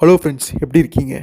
Hello friends, எப்படி இருக்கீங்க?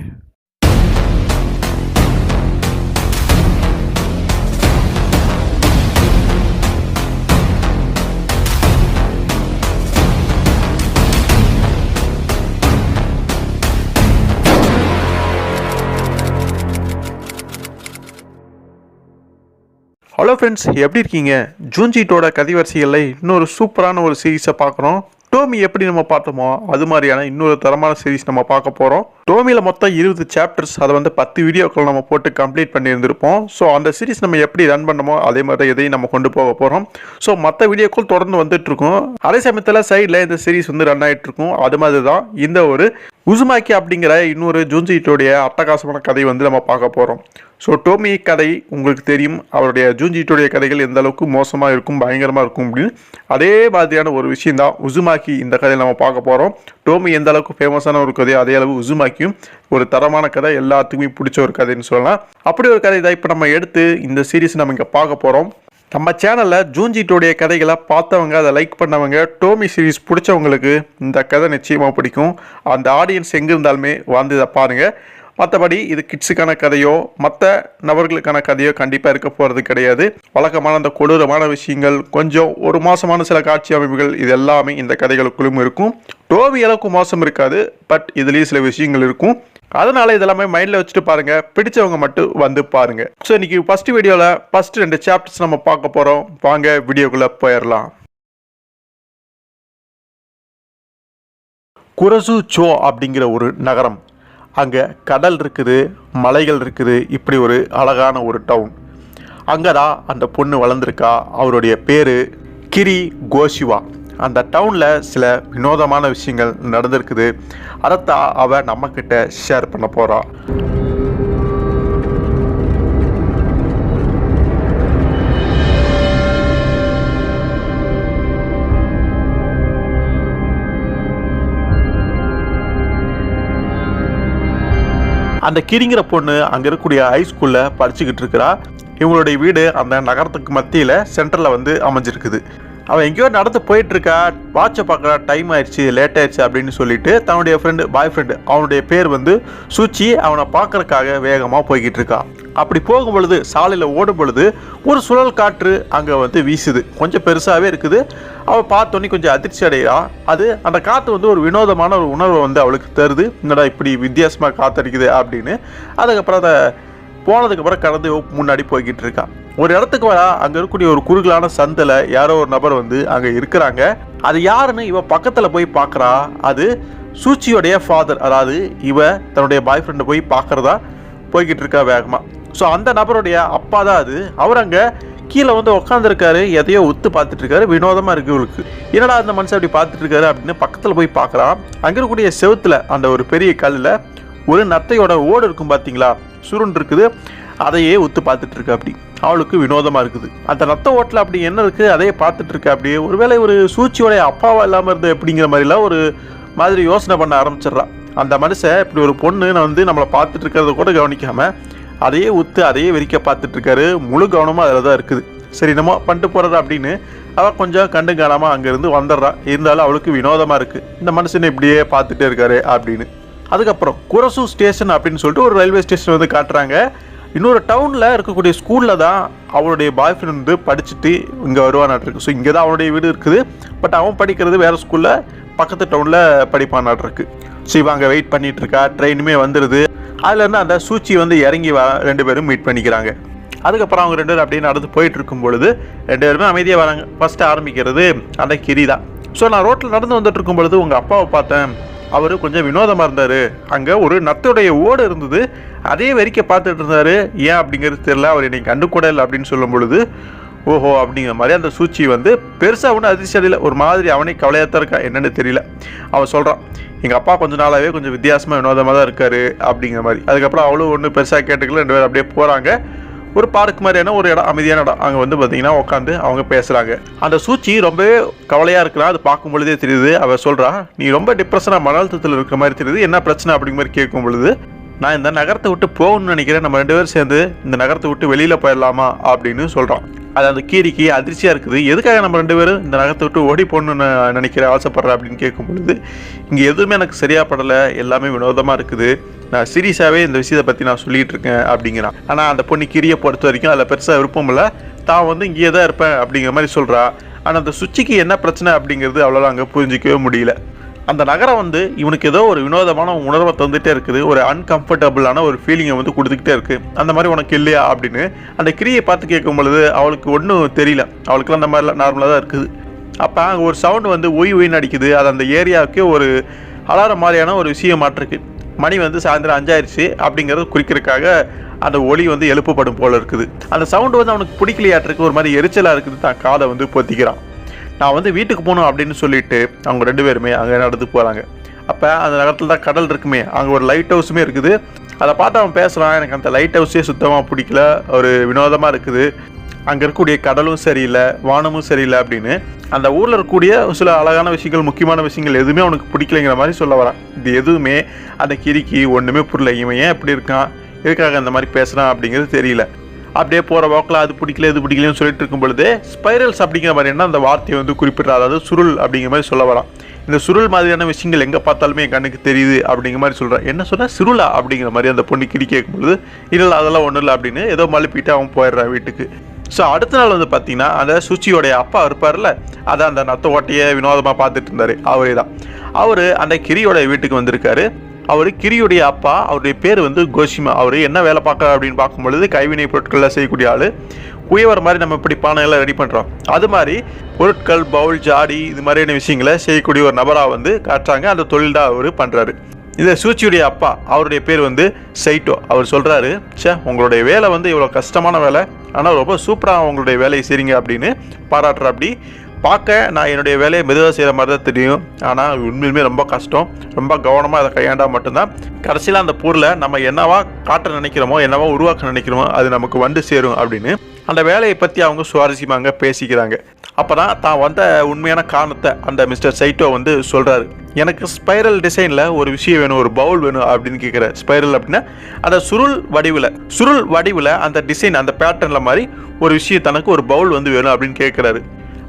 Hello friends, எப்படி இருக்கீங்க? ஜூன்ஜிட்டோட கதைவரிசைகளில் இன்னொரு சூப்பரான ஒரு சீரீஸை பார்க்குறோம். டோமி எப்படி நம்ம பார்த்தோமோ அது மாதிரியான இன்னொரு தரமான சீரிஸ் நம்ம பார்க்க போகிறோம். டோமியில் மொத்தம் 20 சாப்டர்ஸ், அதை 10 வீடியோக்கள் நம்ம போட்டு கம்ப்ளீட் பண்ணியிருந்திருப்போம். ஸோ அந்த சீரிஸ் நம்ம எப்படி ரன் பண்ணமோ அதே மாதிரி இதையும் நம்ம கொண்டு போக போகிறோம். ஸோ மற்ற வீடியோக்கள் தொடர்ந்து வந்துட்டுருக்கும். அதே சமயத்தில் சைடில் இந்த சீரிஸ் ரன் ஆகிட்டுருக்கும். அது மாதிரி தான் இந்த ஒரு உசுமாக்கி அப்படிங்கிற இன்னொரு ஜூன்ஜிட்டோடைய அட்டகாசமான கதை நம்ம பார்க்க போகிறோம். ஸோ டோமி கதை உங்களுக்கு தெரியும். அவருடைய ஜூன்ஜிட்டோடைய கதைகள் எந்த அளவுக்கு மோசமாக இருக்கும், பயங்கரமாக இருக்கும் அப்படின்னு. அதே மாதிரியான ஒரு விஷயம் தான் உசுமாக்கி இந்த கதையில் நம்ம பார்க்க போகிறோம். டோமி எந்த அளவுக்கு ஃபேமஸான ஒரு கதை, அதே அளவு உசுமாக்கியும் ஒரு தரமான கதை, எல்லாத்துக்குமே பிடிச்ச ஒரு கதைன்னு சொல்லலாம். அப்படி ஒரு கதை தான் இப்போ நம்ம எடுத்து இந்த சீரீஸ் நம்ம இங்கே பார்க்க போகிறோம். நம்ம சேனலில் ஜூன்ஜிட்டோடைய கதைகளை பார்த்தவங்க, அதை லைக் பண்ணவங்க, டோமி சீரீஸ் பிடிச்சவங்களுக்கு இந்த கதை நிச்சயமாக பிடிக்கும். அந்த ஆடியன்ஸ் எங்கே இருந்தாலுமே வந்து இதை பாருங்கள். மற்றபடி இது கிட்ஸுக்கான கதையோ மற்ற நபர்களுக்கான கதையோ கண்டிப்பாக இருக்க போகிறது கிடையாது. வழக்கமான அந்த கொடூரமான விஷயங்கள், கொஞ்சம் ஒரு மோசமான சில காட்சி அமைப்புகள், இது எல்லாமே இந்த கதைகளுக்குள்ளும் இருக்கும். டோமி அளவுக்கு மோசம் இருக்காது, பட் இதுலேயும் சில விஷயங்கள் இருக்கும். அதனால இதெல்லாமே மைண்டில் வச்சுட்டு பாருங்க, பிடிச்சவங்க மட்டும் வந்து பாருங்க. ஸோ இன்னைக்கு ஃபர்ஸ்ட் வீடியோவில் ஃபர்ஸ்ட் 2 சாப்டர்ஸ் நம்ம பார்க்க போகிறோம். வாங்க வீடியோக்குள்ளே போயிடலாம். குரசு சோ அப்படிங்கிற ஒரு நகரம். அங்கே கடல் இருக்குது, மலைகள் இருக்குது, இப்படி ஒரு அழகான ஒரு டவுன். அங்கே தான் அந்த பொண்ணு வளர்ந்துருக்கா. அவருடைய பேர் கிரி கோஷிவா. அந்த டவுனில் சில வினோதமான விஷயங்கள் நடந்திருக்குது. அதைத்தான் அவள் நம்மக்கிட்ட ஷேர் பண்ண போகிறா. அந்த கிரிங்கிற பொண்ணு அங்கே இருக்கக்கூடிய ஹைஸ்கூலில் படிச்சுக்கிட்டு இருக்கிறா. இவங்களுடைய வீடு அந்த நகரத்துக்கு மத்தியில் சென்டரில் அமைஞ்சிருக்குது. அவன் எங்கேயோ நடந்து போயிட்டுருக்கா. வாட்சை பார்க்குறா, டைம் ஆயிடுச்சு, லேட் ஆயிடுச்சு அப்படின்னு சொல்லிட்டு தன்னுடைய பாய் ஃப்ரெண்டு, அவனுடைய பேர் சூச்சி, அவனை பார்க்கறதுக்காக வேகமாக போய்கிட்டு இருக்கா. அப்படி போகும் பொழுது, சாலையில் ஓடும் பொழுது ஒரு சுழல் காற்று அங்கே வீசுது. கொஞ்சம் பெருசாகவே இருக்குது. அவள் பார்த்தோன்னே கொஞ்சம் அதிர்ச்சி அடைகிறா. அது அந்த காற்று ஒரு வினோதமான ஒரு உணர்வை அவளுக்கு தருது. என்னடா இப்படி வித்தியாசமாக காற்றடிக்குது அப்படின்னு. அதுக்கப்புறம் அதை போனதுக்கப்புறம் கடந்து முன்னாடி போய்கிட்டு இருக்கா. ஒரு இடத்துக்கு வரா. அங்கே இருக்கக்கூடிய ஒரு குறுகலான சந்தில் யாரோ ஒரு நபர் அங்கே இருக்கிறாங்க. அது யாருன்னு இவ பக்கத்தில் போய் பார்க்குறா. அது சூச்சியோடைய ஃபாதர், அதாவது இவ தன்னுடைய பாய் ஃப்ரெண்டை போய் பார்க்குறதா போய்கிட்டு இருக்கா வேகமாக. ஸோ அந்த நபருடைய அப்பா தான் அது. அவர் அங்கே கீழே உட்காந்துருக்காரு, எதையோ ஒத்து பார்த்துட்டு இருக்காரு. வினோதமாக இருக்கு இவளுக்கு. என்னடா அந்த மனுஷன் அப்படி பார்த்துட்டு இருக்காரு அப்படின்னு பக்கத்தில் போய் பார்க்குறான். அங்கே இருக்கக்கூடிய செவுத்துல அந்த ஒரு பெரிய கல்லில் ஒரு நத்தையோட ஓடு இருக்கும் பார்த்தீங்களா, சுருண்டு இருக்குது. அதையே ஒத்து பார்த்துட்டு இருக்கு. அப்படி அவளுக்கு வினோதமாக இருக்குது. அந்த நத்த ஓட்டில் அப்படி என்ன இருக்குது, அதையே பார்த்துட்டு இருக்கு. அப்படியே ஒருவேளை ஒரு சூச்சியோடைய அப்பாவா இல்லாமல் இருந்து அப்படிங்கிற மாதிரிலாம் ஒரு மாதிரி யோசனை பண்ண ஆரம்பிச்சிடுறான். அந்த மனுஷன் இப்படி ஒரு பொண்ணு நம்மளை பார்த்துட்டு இருக்கிறத கூட கவனிக்காமல் அதையே ஒத்து அதையே வெறிக்க பார்த்துட்டு இருக்காரு. முழு கவனமாக அதில் தான் இருக்குது. சரி நம்ம பண்ணிட்டு போகிறது அப்படின்னு அவள் கொஞ்சம் கண்டு காணாமல் அங்கேருந்து வந்துடுறா. இருந்தாலும் அவளுக்கு வினோதமாக இருக்குது, இந்த மனுஷனை இப்படியே பார்த்துட்டே இருக்காரு அப்படின்னு. அதுக்கப்புறம் குரசு ஸ்டேஷன் அப்படின்னு சொல்லிட்டு ஒரு ரயில்வே ஸ்டேஷன் காட்டுறாங்க. இன்னொரு டவுனில் இருக்கக்கூடிய ஸ்கூலில் தான் அவளுடைய பாய் ஃப்ரெண்ட் படிச்சுட்டு இங்கே வருவானாட்டிருக்கு. ஸோ இங்கே தான் அவனுடைய வீடு இருக்குது. பட் அவன் படிக்கிறது வேறு ஸ்கூலில் பக்கத்து டவுனில் படிப்பானாட்டிருக்கு. ஸோ இவன் அங்கே வெயிட் பண்ணிகிட்டு இருக்கா. ட்ரெயினுமே வந்துடுது. அதுலேருந்து அந்த சூச்சி இறங்கி 2 பேரும் மீட் பண்ணிக்கிறாங்க. அதுக்கப்புறம் அவங்க 2 பேரும் அப்படியே நடந்து போயிட்டு இருக்கும் பொழுது 2 பேருமே அமைதியாக வராங்க. ஃபஸ்ட்டு ஆரம்பிக்கிறது அந்த கிரி தான். ஸோ நான் ரோட்டில் நடந்து வந்துட்டு இருக்கும் பொழுது உங்கள் அப்பாவை பார்த்தேன். அவர் கொஞ்சம் வினோதமாக இருந்தார். அங்கே ஒரு நத்தையுடைய ஓடு இருந்தது, அதே வரைக்கும் பார்த்துட்டு இருந்தார். ஏன் அப்படிங்கிறது தெரியல, அவர் என்னை கண்டு கூட இல்லை அப்படின்னு சொல்லும் பொழுது, ஓஹோ அப்படிங்கிற மாதிரி அந்த சூச்சி பெருசாக ஒன்றும் அதிர்ச்சி அடையில. ஒரு மாதிரி அவனே கவலையாக தான் இருக்கா, என்னென்னு தெரியல. அவன் சொல்கிறான், எங்கள் அப்பா கொஞ்ச நாளாகவே கொஞ்சம் வித்தியாசமாக வினோதமாக தான் இருக்கார் அப்படிங்கிற மாதிரி. அதுக்கப்புறம் அவளும் ஒன்றும் பெருசாக கேட்டுக்கல. 2 பேரும் அப்படியே போகிறாங்க. ஒரு பார்க் மாதிரியான ஒரு இடம், அமைதியான இடம். அங்கே பார்த்தீங்கன்னா உட்காந்து அவங்க பேசுகிறாங்க. அந்த சூச்சி ரொம்பவே கவலையாக இருக்கிறா. அது பார்க்கும் பொழுதே தெரியுது. அவள் சொல்கிறா, நீ ரொம்ப டிப்ரெஷனாக மன அழுத்தத்தில் இருக்கிற மாதிரி தெரியுது, என்ன பிரச்சனை அப்படிங்கிற மாதிரி கேட்கும் பொழுது, நான் இந்த நகரத்தை விட்டு போகணும்னு நினைக்கிறேன், நம்ம 2 பேரும் சேர்ந்து இந்த நகரத்தை விட்டு வெளியில் போயிடலாமா அப்படின்னு சொல்கிறான். அது அந்த கீரிக்கு அதிர்ச்சியாக இருக்குது. எதுக்காக நம்ம 2 பேரும் இந்த நகரத்தை விட்டு ஓடி போகணுன்னு நினைக்கிறேன், ஆசைப்பட்றேன் அப்படின்னு கேட்கும் பொழுது, இங்கே எதுவுமே எனக்கு சரியாக படலை, எல்லாமே வினோதமாக இருக்குது, நான் சீரியஸாகவே இந்த விஷயத்தை பற்றி நான் சொல்லிகிட்டு இருக்கேன் அப்படிங்கிறான். ஆனால் அந்த பொண்ணு கீரியை பொறுத்த வரைக்கும் அதில் பெருசாக விருப்பம் இல்லை, தான் வந்து இங்கேயே தான் இருப்பேன் அப்படிங்கிற மாதிரி சொல்கிறா. ஆனால் அந்த சுச்சிக்கு என்ன பிரச்சனை அப்படிங்கிறது அவ்வளோ அங்கே புரிஞ்சிக்கவே முடியல. அந்த நகரம் வந்து இவனுக்கு ஏதோ ஒரு வினோதமான உணர்வை தந்துகிட்டே இருக்குது, ஒரு அன்கம்ஃபர்டபுளான ஒரு ஃபீலிங்கை வந்து கொடுத்துக்கிட்டே இருக்குது. அந்த மாதிரி உனக்கு இல்லையா அப்படின்னு அந்த கிரியை பார்த்து கேட்கும் பொழுது அவளுக்கு ஒன்றும் தெரியல, அவளுக்குலாம் அந்த மாதிரிலாம் நார்மலாக தான் இருக்குது. அப்போ அங்கே ஒரு சவுண்டு வந்து ஒயின்னு அடிக்குது. அது அந்த ஏரியாவுக்கு ஒரு அலாரம் மாதிரியான ஒரு விஷயம் மாட்டிருக்கு. மணி வந்து சாயந்தரம் 5 ஆயிடுச்சு அப்படிங்கிறது குறிக்கிறதுக்காக அந்த ஒலி வந்து எழுப்பப்படும் போல இருக்குது. அந்த சவுண்டு வந்து அவனுக்கு பிடிக்கலையாட்டிருக்கு, ஒரு மாதிரி எரிச்சலாக இருக்குது. தான் காதை வந்து பொத்திக்கிறான். நான் வந்து வீட்டுக்கு போகணும் அப்படின்னு சொல்லிட்டு அவங்க 2 பேருமே அங்கே நடந்து போகிறாங்க. அப்போ அந்த நகரத்தில் தான் கடல் இருக்குமே, அங்கே ஒரு லைட் ஹவுஸுமே இருக்குது. அதை பார்த்து அவன் பேசுகிறான், எனக்கு அந்த லைட் ஹவுஸே சுத்தமாக பிடிக்கல, ஒரு வினோதமாக இருக்குது, அங்கே இருக்கக்கூடிய கடலும் சரியில்லை, வானமும் சரியில்லை அப்படின்னு. அந்த ஊரில் இருக்கக்கூடிய சில அழகான விஷயங்கள், முக்கியமான விஷயங்கள் எதுவுமே அவனுக்கு பிடிக்கலைங்கிற மாதிரி சொல்ல வரான். இது எதுவுமே அந்த கிரிக்கு ஒன்றுமே புரியல. இவன் ஏன் இப்படி இருக்கான், எதுக்காக அந்த மாதிரி பேசுகிறான் அப்படிங்கிறது தெரியல. அப்படியே போகிற வாக்கில் அது பிடிக்கல இது பிடிக்கலன்னு சொல்லிட்டு இருக்கும் பொழுது ஸ்பைரல்ஸ் அப்படிங்கிற மாதிரி என்ன அந்த வார்த்தையை வந்து குறிப்பிட்றா, அதாவது சுருள் அப்படிங்கிற மாதிரி சொல்ல வரான். இந்த சுருள் மாதிரியான விஷயங்கள் எங்கே பார்த்தாலுமே என் கண்ணுக்கு தெரியுது அப்படிங்கிற மாதிரி சொல்கிறான். என்ன சொல்ல, சுருளா அப்படிங்கிற மாதிரி அந்த பொண்ணு கிரி கேட்கும் பொழுது இல்லை அதெல்லாம் ஒன்றும் இல்லை அப்படின்னு ஏதோ மழுப்பிட்டு அவன் போயிடுறான் வீட்டுக்கு. ஸோ அடுத்த நாள் வந்து பார்த்தீங்கன்னா அந்த சுச்சியோடைய அப்பா இருப்பார்ல, அதை அந்த நத்த ஓட்டையை வினோதமாக பார்த்துட்டு இருந்தார், அவரே தான். அவர் அந்த கிரியோட வீட்டுக்கு வந்திருக்காரு. அவர் கிரியுடைய அப்பா, அவருடைய பேர் வந்து கோஷிமா. அவர் என்ன வேலை பார்க்குறாரு அப்படின்னு பார்க்கும்பொழுது கைவினை பொருட்கள்லாம் செய்யக்கூடிய ஆள். குயவர் மாதிரி நம்ம இப்படி பானையெல்லாம் ரெடி பண்ணுறோம், அது மாதிரி பொருட்கள், பவுல், ஜாடி இது மாதிரியான விஷயங்களை செய்யக்கூடிய ஒரு நபராக வந்து காட்டுறாங்க. அந்த தொழில் தான் அவர் பண்ணுறாரு. இந்த சூச்சியுடைய அப்பா, அவருடைய பேர் வந்து சைட்டோ. அவர் சொல்கிறாரு, உங்களுடைய வேலை வந்து இவ்வளோ கஷ்டமான வேலை, ஆனால் ரொம்ப சூப்பராக உங்களுடைய வேலையை செய்றீங்க அப்படின்னு பாராட்டுற. அப்படி பார்க்க நான் என்னுடைய வேலையை மெதுவாக செய்கிற மாதிரி தான் தெரியும், ஆனால் உண்மையிலுமே ரொம்ப கஷ்டம், ரொம்ப கவனமாக அதை கையாண்டால் மட்டும்தான் கடைசியில் அந்த பொருளை நம்ம என்னவா காட்ட நினைக்கிறோமோ, என்னவா உருவாக்க நினைக்கிறோமோ அது நமக்கு வந்து சேரும் அப்படின்னு அந்த வேலையை பற்றி அவங்க சுவாரஸ்யமாக பேசிக்கிறாங்க. அப்போ தான் வந்த உண்மையான காரணத்தை அந்த மிஸ்டர் சைட்டோ வந்து சொல்கிறாரு. எனக்கு ஸ்பைரல் டிசைனில் ஒரு விஷயம் வேணும், ஒரு பவுல் வேணும் அப்படின்னு கேட்குறேன். ஸ்பைரல் அப்படின்னா அந்த சுருள் வடிவில் அந்த டிசைன், அந்த பேட்டர்னில் மாதிரி ஒரு விஷயம், தனக்கு ஒரு பவுல் வந்து வேணும் அப்படின்னு கேட்குறாரு.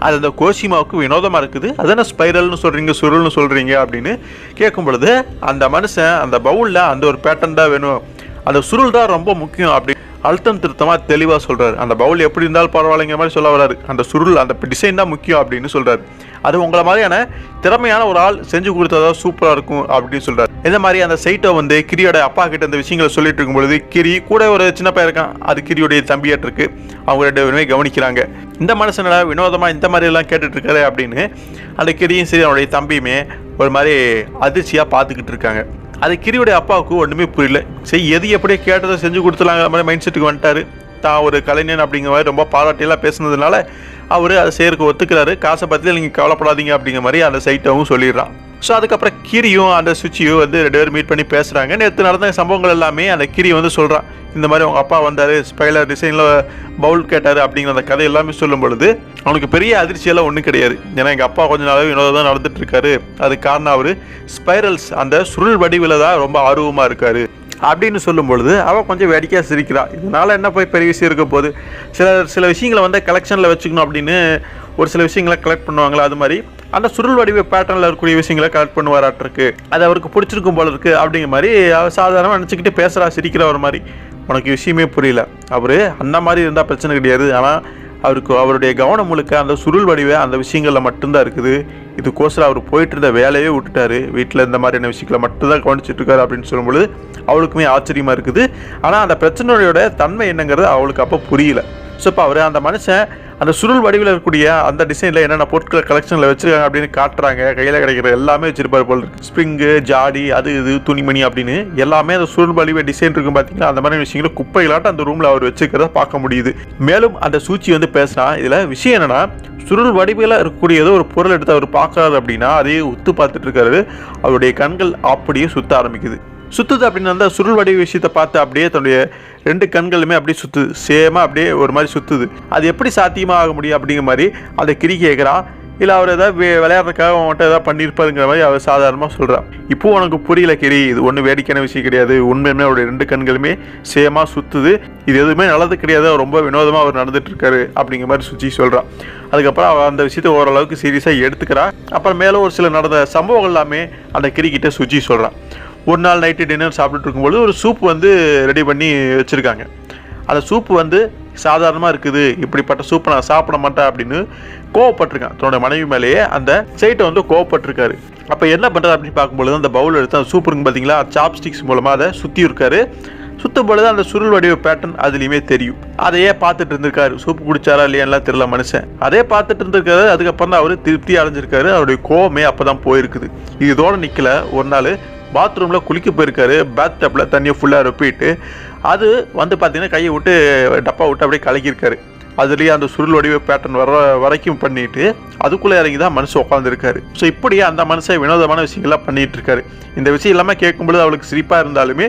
அது அந்த கோஷிமாவுக்கு வினோதமாக இருக்குது. அதென்ன ஸ்பைரல்னு சொல்கிறீங்க, சுருள்னு சொல்கிறீங்க அப்படின்னு கேட்கும் பொழுது அந்த மனுஷன் அந்த பவுலில் அந்த ஒரு பேட்டர்ன் தான் வேணும், அந்த சுருள் தான் ரொம்ப முக்கியம் அப்படி அழுத்தம் திருத்தமாக தெளிவாக சொல்கிறார். அந்த பவுல் எப்படி இருந்தாலும் பரவாயில்லைங்கிற மாதிரி சொல்ல வராரு, அந்த சுருள் அந்த டிசைன் தான் முக்கியம் அப்படின்னு சொல்கிறார். அது உங்களை மாதிரியான திறமையான ஒரு ஆள் செஞ்சு கொடுத்ததா சூப்பராக இருக்கும் அப்படின்னு சொல்கிறார். இந்த மாதிரி அந்த சைட்டோ வந்து கிரியோட அப்பா கிட்ட இந்த விஷயங்களை சொல்லிட்டு இருக்கும்பொழுது கிரி கூட ஒரு சின்ன பையன் இருக்கான், அது கிரியோடைய தம்பியாட்டு இருக்கு. அவங்க 2 பேருமே கவனிக்கிறாங்க, இந்த மனுஷனோட வினோதமாக இந்த மாதிரி எல்லாம் கேட்டுட்டு இருக்காரு அப்படின்னு. அந்த கிரியும் சரி அவனுடைய தம்பியுமே ஒரு மாதிரி அதிர்ச்சியாக பார்த்துக்கிட்டு இருக்காங்க. அது கிரியோடைய அப்பாவுக்கு ஒன்றுமே புரியல. சரி, எது எப்படியே கேட்டதை செஞ்சு கொடுத்துலாங்கிற மாதிரி மைண்ட் செட்டுக்கு வந்துட்டாரு. தான் ஒரு கலைஞன் அப்படிங்கிற மாதிரி ரொம்ப பாராட்டியெல்லாம் பேசுனதுனால அவர் அதை செய்யறதுக்கு ஒத்துக்கிறாரு. காசை பற்றி நீங்கள் கவலைப்படாதீங்க அப்படிங்கிற மாதிரி அந்த சைட்டவும் சொல்லிடுறான். ஸோ அதுக்கப்புறம் கிரியும் அந்த சுச்சியும் வந்து 2 பேரும் மீட் பண்ணி பேசுகிறாங்க. நேற்று நடந்த சம்பவங்கள் எல்லாமே அந்த கிரி வந்து சொல்கிறான். இந்த மாதிரி அவங்க அப்பா வந்தார், ஸ்பைலர் டிசைனில் பவுல் கேட்டார் அப்படிங்கிற அந்த கதை எல்லாமே சொல்லும் பொழுது அவனுக்கு பெரிய அதிர்ச்சியெல்லாம் ஒன்றும் கிடையாது. ஏன்னா எங்கள் அப்பா கொஞ்ச நாளாகவே வினோதம் தான் நடந்துட்டு இருக்காரு, அது காரணம் அவர் ஸ்பைரல்ஸ் அந்த சுருள் வடிவில் தான் ரொம்ப ஆர்வமாக இருக்காரு அப்படின்னு சொல்லும் பொழுது அவள் கொஞ்சம் வேடிக்கையாக சிரிக்கிறாள். இதனால் என்ன போய் பெரிய விஷயம் இருக்க போகுது, சில விஷயங்களை வந்து கலெக்ஷனில் வச்சுக்கணும் அப்படின்னு ஒரு சில விஷயங்களை கலெக்ட் பண்ணுவாங்களா, அது மாதிரி அந்த சுருள் வடிவ பேட்டர்னில் இருக்கக்கூடிய விஷயங்களை கலெக்ட் பண்ணுவாராட்டிருக்கு, அது அவருக்கு பிடிச்சிருக்கும் போல இருக்குது அப்படிங்கிற மாதிரி அவர் சாதாரணமாக நினச்சிக்கிட்டு பேசுகிறா, சிரிக்கிற ஒரு மாதிரி. உனக்கு விஷயமே புரியல, அவர் அந்த மாதிரி இருந்தால் பிரச்சனை கிடையாது, ஆனால் அவருடைய கவனம் முழுக்க அந்த சுருள் வடிவ அந்த விஷயங்களில் மட்டும்தான் இருக்குது. இதுக்கோசரம் அவர் போயிட்டு இருந்த வேலையே விட்டுட்டாரு, வீட்டில் இந்த மாதிரியான விஷயங்களை மட்டும்தான் கவனிச்சுட்டு இருக்காரு அப்படின்னு சொல்லும்பொழுது அவளுக்குமே ஆச்சரியமாக இருக்குது. ஆனால் அந்த பிரச்சனையோட தன்மை என்னங்கிறது அவளுக்கு அப்போ புரியல. ஸோ இப்போ அவர் அந்த மனுஷன் அந்த சுருள் வடிவில் இருக்கக்கூடிய அந்த டிசைனில் என்னென்ன பொருட்களை கலெக்ஷனில் வச்சுருக்காங்க அப்படின்னு காட்டுறாங்க. கையில் கிடைக்கிற எல்லாமே வச்சுருப்பார் போல் இருக்கு, ஸ்ப்ரிங்கு, ஜாடி, அது இது துணிமணி அப்படின்னு எல்லாமே அந்த சுருள் வடிவ டிசைன் இருக்கும். பார்த்தீங்கன்னா அந்த மாதிரி விஷயங்களை குப்பைகளாட்டம் அந்த ரூமில் அவர் வச்சுக்கிறத பார்க்க முடியுது. மேலும் அந்த சூச்சி வந்து பேசுனா, இதில் விஷயம் என்னென்னா சுருள் வடிவில் இருக்கக்கூடிய ஏதோ ஒரு பொருள் எடுத்து அவர் பார்க்குறாரு அப்படின்னா அதையே உத்து பார்த்துட்டு இருக்காரு. அவருடைய கண்கள் அப்படியே சுத்த ஆரம்பிக்குது. சுற்றுது அப்படின்னு அந்த சுருள் வடிவ விஷயத்தை பார்த்து அப்படியே தன்னுடைய 2 கண்களுமே அப்படியே சுற்றுது, சேமாக அப்படியே ஒரு மாதிரி சுற்றுது. அது எப்படி சாத்தியமாக ஆக முடியும் அப்படிங்கிற மாதிரி அந்த கிரி கேட்குறான். இல்லை அவர் ஏதாவது விளையாடுறதுக்காக அவன்கிட்ட ஏதாவது பண்ணியிருப்பாருங்கிற மாதிரி அவர் சாதாரணமாக சொல்கிறான். இப்போ உனக்கு புரியல கிரி, இது ஒன்றும் வேடிக்கையான விஷயம் கிடையாது. உண்மையுமே அவருடைய 2 கண்களுமே சேமாக சுற்றுது. இது எதுவுமே நல்லது கிடையாது. ரொம்ப வினோதமாக அவர் நடந்துட்டு இருக்காரு அப்படிங்கிற மாதிரி சுச்சி சொல்கிறான். அதுக்கப்புறம் அவள் அந்த விஷயத்தை ஓரளவுக்கு சீரியஸாக எடுத்துக்கிறா. அப்புறம் மேலே ஒரு சில நடந்த சம்பவங்கள் எல்லாமே அந்த கிரிக்கிட்ட சுச்சி சொல்கிறான். ஒரு நாள் நைட்டு டின்னர் சாப்பிட்டுட்டு இருக்கும்போது ஒரு சூப் வந்து ரெடி பண்ணி வச்சுருக்காங்க. அந்த சூப்பு வந்து சாதாரணமாக இருக்குது, இப்படிப்பட்ட சூப்பை நான் சாப்பிட மாட்டேன் அப்படின்னு கோவப்பட்டிருக்கான். தன்னோட மனைவி மேலேயே அந்த சைட்டை வந்து கோவப்பட்டிருக்காரு. அப்போ என்ன பண்ணுறது அப்படின்னு பார்க்கும்பொழுது அந்த பவுல் எடுத்து அந்த சூப் இருக்கு பார்த்தீங்களா, சாப்ஸ்டிக்ஸ் மூலமாக அதை சுற்றி இருக்காரு. சுற்றும் பொழுது அந்த சுருள் வடிவ பேட்டர்ன் அதுலேயுமே தெரியும். அதையே பார்த்துட்டு இருந்திருக்காரு. சூப்பு குடிச்சாரா இல்லையான்லாம் தெரியல மனுஷன். அதே பார்த்துட்டு இருந்திருக்காரு. அதுக்கப்புறம் தான் அவர் திருப்தி அடைஞ்சிருக்காரு. அவருடைய கோவமே அப்போ தான் போயிருக்குது. இதோட நிற்கல. ஒரு நாள் பாத்ரூமில் குளிக்க போயிருக்காரு. பாத் டப்பில் தண்ணியை ஃபுல்லாக ரொப்பிட்டு அது வந்து பார்த்தீங்கன்னா கையை விட்டு டப்பா விட்டு அப்படியே கலக்கியிருக்காரு. அதுலேயே அந்த சுருள் வடிவ பேட்டர்ன் வரைக்கும் பண்ணிட்டு அதுக்குள்ளே இறங்கி தான் மனுஷன் உட்காந்துருக்காரு. ஸோ இப்படியே அந்த மனுஷன் வினோதமான விஷயங்கள்லாம் பண்ணிட்டு இருக்காரு. இந்த விஷயம் எல்லாமே கேட்கும்பொழுது அவளுக்கு சிரிப்பாக இருந்தாலுமே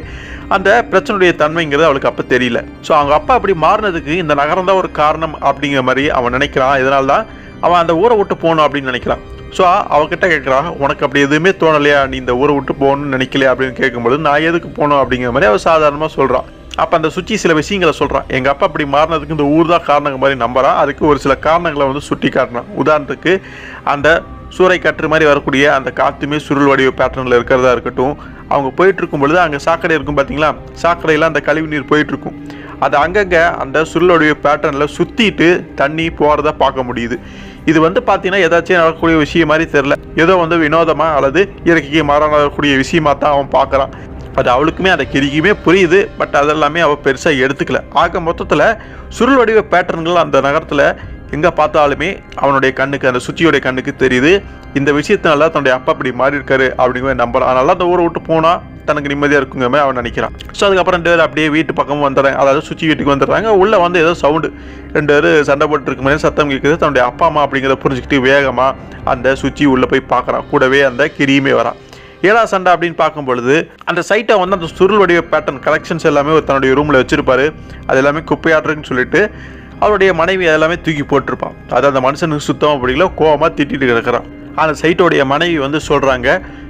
அந்த பிரச்சனையுடைய தன்மைங்கிறது அவளுக்கு அப்போ தெரியல. ஸோ அவங்க அப்பா அப்படி மாறினதுக்கு இந்த நகரம் தான் ஒரு காரணம் அப்படிங்கிற மாதிரி அவன் நினைக்கிறான். இதனால தான் அவன் அந்த ஊரை விட்டு போகணும் அப்படின்னு நினைக்கிறான். ஸோ அவகிட்ட கேட்குறான், உனக்கு அப்படி எதுவுமே தோணலையா, நீ இந்த ஊரை விட்டு போகணும்னு நினைக்கலையா அப்படின்னு கேட்கும்போது நான் எதுக்கு போகணும் அப்படிங்கிற மாதிரி அவள் சாதாரணமாக சொல்கிறான். அப்போ அந்த சுச்சி சில விஷயங்களை சொல்கிறான். எங்கள் அப்பா அப்படி மாறினதுக்கு இந்த ஊர் தான் காரணங்க மாதிரி நம்புறான். அதுக்கு ஒரு சில காரணங்களை வந்து சுட்டி காட்டினான். உதாரணத்துக்கு அந்த சூறை காற்று மாதிரி வரக்கூடிய அந்த காற்றுமே சுருள் வடிவ பேட்டர்னில் இருக்கிறதா இருக்கட்டும். அவங்க போயிட்டுருக்கும் பொழுது அங்கே சாக்கடை இருக்கும் பார்த்தீங்களா, சாக்கடையில் அந்த கழிவு நீர் போயிட்டுருக்கும். அது அங்கங்கே அந்த சுருள் வடிவ பேட்டர்னில் சுற்றிட்டு தண்ணி போகிறத பார்க்க முடியுது. இது வந்து பார்த்தீங்கன்னா ஏதாச்சும் நடக்கக்கூடிய விஷயம் மாதிரி தெரில, ஏதோ வந்து வினோதமாக அல்லது இயற்கைக்கு மாறானக்கூடிய விஷயமாக தான் அவன் பார்க்குறான். அது அவளுக்குமே அந்த கிரிக்குமே புரியுது. பட் அதெல்லாமே அவள் பெருசாக எடுத்துக்கல. ஆக மொத்தத்தில் சுருள் வடிவ பேட்டர்ன்கள் அந்த நகரத்தில் எங்கே பார்த்தாலுமே அவனுடைய கண்ணுக்கு, அந்த சுச்சியோடைய கண்ணுக்கு தெரியுது. இந்த விஷயத்தினால தன்னுடைய அப்பா அப்படி மாறி இருக்காரு அப்படிங்கிற நம்புறான். அதனால அந்த ஊரை விட்டு போனால் தனக்கு நிம்மதியாக இருக்குங்க மாதிரி அவன் நினைக்கிறான். ஸோ அதுக்கப்புறம் 2 பேர் அப்படியே வீட்டு பக்கமும் வந்துடுறாங்க. அதாவது சுச்சி வீட்டுக்கு வந்துடுறாங்க. உள்ளே வந்து ஏதோ சவுண்டு, 2 பேர் சண்டை போட்டு இருக்க மாதிரி சத்தம் கேட்குது. தன்னுடைய அப்பா அம்மா அப்படிங்கிறத புரிஞ்சுக்கிட்டு வேகமாக அந்த சுச்சி உள்ளே போய் பார்க்குறான். கூடவே அந்த கிரியுமே வரான். ஏழா சண்டை அப்படின்னு பார்க்கும் பொழுது அந்த சைட்டை வந்து அந்த சுருள் வடிவ பேட்டர்ன் கலெக்ஷன்ஸ் எல்லாமே தன்னுடைய ரூமில் வச்சிருப்பாரு. அது எல்லாமே குப்பையாடுறதுன்னு சொல்லிட்டு அவருடைய மனைவி அதெல்லாமே தூக்கி போட்டிருப்பான். அது அந்த மனுஷனுக்கு சுத்தமாக பிடிக்கல, கோவமாக திட்டிட்டு கிடக்கிறான். அந்த சைட்டோடைய மனைவி வந்து சொல்கிறாங்க,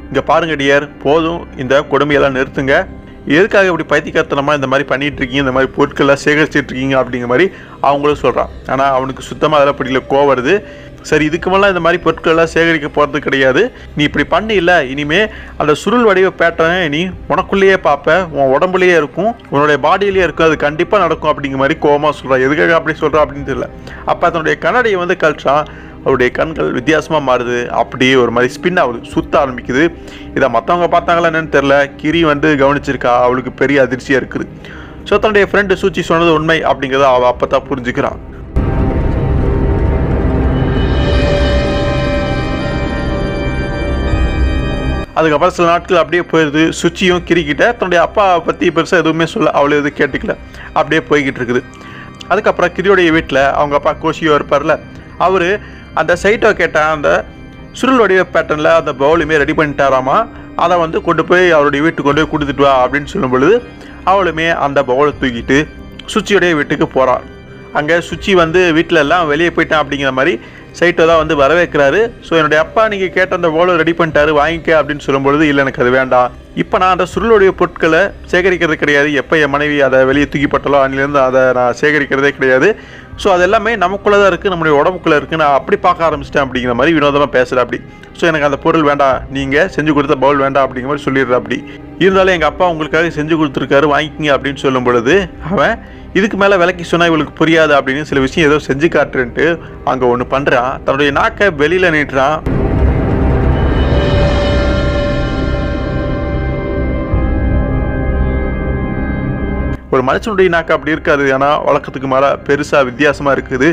இங்கே பாருங்க டியர், போதும் இந்த கொடுமையெல்லாம் நிறுத்துங்க. எதுக்காக இப்படி பைத்தியக்காரத்தனமாக இந்த மாதிரி பண்ணிகிட்டு இருக்கீங்க, இந்த மாதிரி பொருட்கள்லாம் சேகரிச்சுட்டு இருக்கீங்க அப்படிங்கிற மாதிரி அவங்களும் சொல்கிறான். ஆனால் அவனுக்கு சுத்தமாக அதெல்லாம் பிடிக்கல, கோவம் வருது. சரி, இதுக்கு மேலே இந்த மாதிரி பொருட்கள்லாம் சேகரிக்க போகிறது கிடையாது. நீ இப்படி பண்ணி இல்லை, இனிமேல் அந்த சுருள் வடிவ பேட்டர்னை நீ உனக்குள்ளேயே பார்ப்ப, உன் உடம்புலேயே இருக்கும், உன்னுடைய பாடியிலேயே இருக்கும், அது கண்டிப்பாக நடக்கும் அப்படிங்கிற மாதிரி கோவமாக சொல்கிறான். எதுக்காக அப்படி சொல்கிறான் அப்படின்னு தெரியல. அப்போ அதனுடைய கண்ணாடியை வந்து கழிச்சான். அவருடைய கண்கள் வித்தியாசமாக மாறுது. அப்படியே ஒரு மாதிரி ஸ்பின் ஆகுது, சுத்த ஆரம்பிக்குது. இதை மற்றவங்க பார்த்தாங்களா என்னன்னு தெரில. கிரி வந்து கவனிச்சிருக்கா. அவளுக்கு பெரிய அதிர்ச்சியாக இருக்குது. ஸோ தன்னுடைய ஃப்ரெண்டு சூச்சி சொன்னது உண்மை அப்படிங்கிறத அவள் அப்போ தான் புரிஞ்சுக்கிறான். அதுக்கப்புறம் சில நாட்கள் அப்படியே போயிடுது. சுச்சியும் கிரிக்கிட்ட தன்னுடைய அப்பாவை பற்றி பெருசாக எதுவுமே சொல்ல, அவளை எதுவும் கேட்டுக்கல. அப்படியே போய்கிட்டு இருக்குது. அதுக்கப்புறம் கிரியோடைய வீட்டில் அவங்க அப்பா கோஷியோ இருப்பார்ல, அவர் அந்த சைட்டோ கேட்ட அந்த சுருள் வடிவ பேட்டர்னில் அந்த பவுலுமே ரெடி பண்ணிட்டாராமா. அதை வந்து கொண்டு போய் அவருடைய வீட்டுக்கு கொண்டு போய் கொடுத்துட்டு வா அப்படின்னு சொல்லும் பொழுது அவளுமே அந்த பவுலை தூக்கிட்டு சுச்சியோடைய வீட்டுக்கு போகிறாள். அங்கே சுச்சி வந்து வீட்டில் எல்லாம் வெளியே போயிட்டான் அப்படிங்கிற மாதிரி சைட்டோ தான் வந்து வரவேற்கிறாரு. ஸோ என்னுடைய அப்பா நீங்கள் கேட்ட அந்த பவுலை ரெடி பண்ணிட்டாரு, வாங்கிக்க அப்படின்னு சொல்லும்பொழுது இல்லை எனக்கு அது வேண்டாம், இப்போ நான் அந்த சுருளுடைய பொருட்களை சேகரிக்கிறது கிடையாது. எப்போ என் மனைவி அதை வெளியே தூக்கிப்பட்டாலோ அன்னிலேருந்து அதை நான் சேகரிக்கிறதே கிடையாது. ஸோ அது எல்லாமே நமக்குள்ளே தான் இருக்குது, நம்மளுடைய உடம்புக்குள்ளே இருக்குது, நான் அப்படி பார்க்க ஆரம்பிச்சிட்டேன் அப்படிங்கிற மாதிரி வினோதமாக பேசுகிறேன். அப்படி ஸோ எனக்கு அந்த பொருள் வேண்டாம், நீங்கள் செஞ்சு கொடுத்த பவுல் வேண்டாம் அப்படிங்கிற மாதிரி சொல்லிடுற. அப்படி இருந்தாலும் எங்கள் அப்பா உங்களுக்காக செஞ்சு கொடுத்துருக்காரு, வாங்கிக்கிங்க அப்படின்னு சொல்லும் பொழுது அவன் இதுக்கு மேலே விலைக்கு சொன்னால் இவளுக்கு புரியாது அப்படின்னு சில விஷயம் ஏதோ செஞ்சு காட்டுறேன்ட்டு அங்கே ஒன்று பண்ணுறான். தன்னுடைய நாக்கை வெளியில் நீட்டுறான். ஒரு மனுஷனுடைய நாக்கு அப்படி இருக்காது, ஆனால் வழக்கத்துக்கு மேலே பெருசாக வித்தியாசமாக இருக்குது.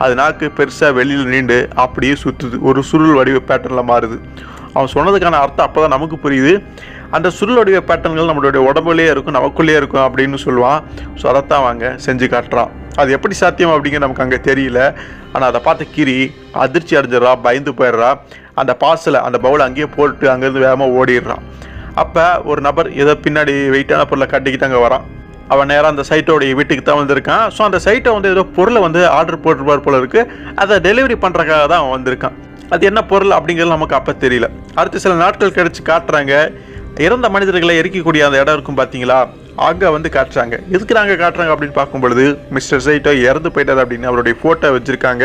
அது நாக்கு பெருசாக வெளியில் நீண்டு அப்படியே சுற்றுது, ஒரு சுருள் வடிவ பேட்டர்னில் மாறுது. அவன் சொன்னதுக்கான அர்த்தம் அப்போ தான் நமக்கு புரியுது. அந்த சுருள் வடிவ பேட்டர்ன்கள் நம்மளுடைய உடம்புலேயே இருக்கும், நமக்குள்ளேயே இருக்கும் அப்படின்னு சொல்லுவான். ஸோ அதைத்தான் வாங்க செஞ்சு காட்டுறான். அது எப்படி சாத்தியம் அப்படிங்கிற நமக்கு அங்கே தெரியல. ஆனால் அதை பார்த்து கிரி அதிர்ச்சி அடைஞ்சிடறா, பயந்து போயிடுறா. அந்த பார்சலை, அந்த பவுலை அங்கேயே போட்டு அங்கேருந்து வேகமாக ஓடிடுறான். அப்போ ஒரு நபர் ஏதோ பின்னாடி வெயிட்டான பொருளை கட்டிக்கிட்டு அங்கே வரான். அவன் நேராக அந்த சைட்டோடைய வீட்டுக்கு தான் வந்திருக்கான். ஸோ அந்த சைட்டை வந்து ஏதோ பொருளை வந்து ஆர்டர் போட்டுருப்பார் போல இருக்குது. அதை டெலிவரி பண்ணுறக்காக தான் அவன் வந்திருக்கான். அது என்ன பொருள் அப்படிங்கிறது நமக்கு அப்போ தெரியல. அடுத்து சில நாட்கள் கழிச்சு காட்டுறாங்க, இறந்த மனிதர்களை எரிக்கக்கூடிய அந்த இடம் இருக்கும் பார்த்தீங்களா, அங்கே வந்து காட்டுறாங்க. எதுக்கு நாங்கள் காட்டுறாங்க அப்படின்னு பார்க்கும் பொழுது மிஸ்டர் சைட்டோ இறந்து போயிட்டார் அப்படின்னு அவருடைய ஃபோட்டோ வச்சுருக்காங்க.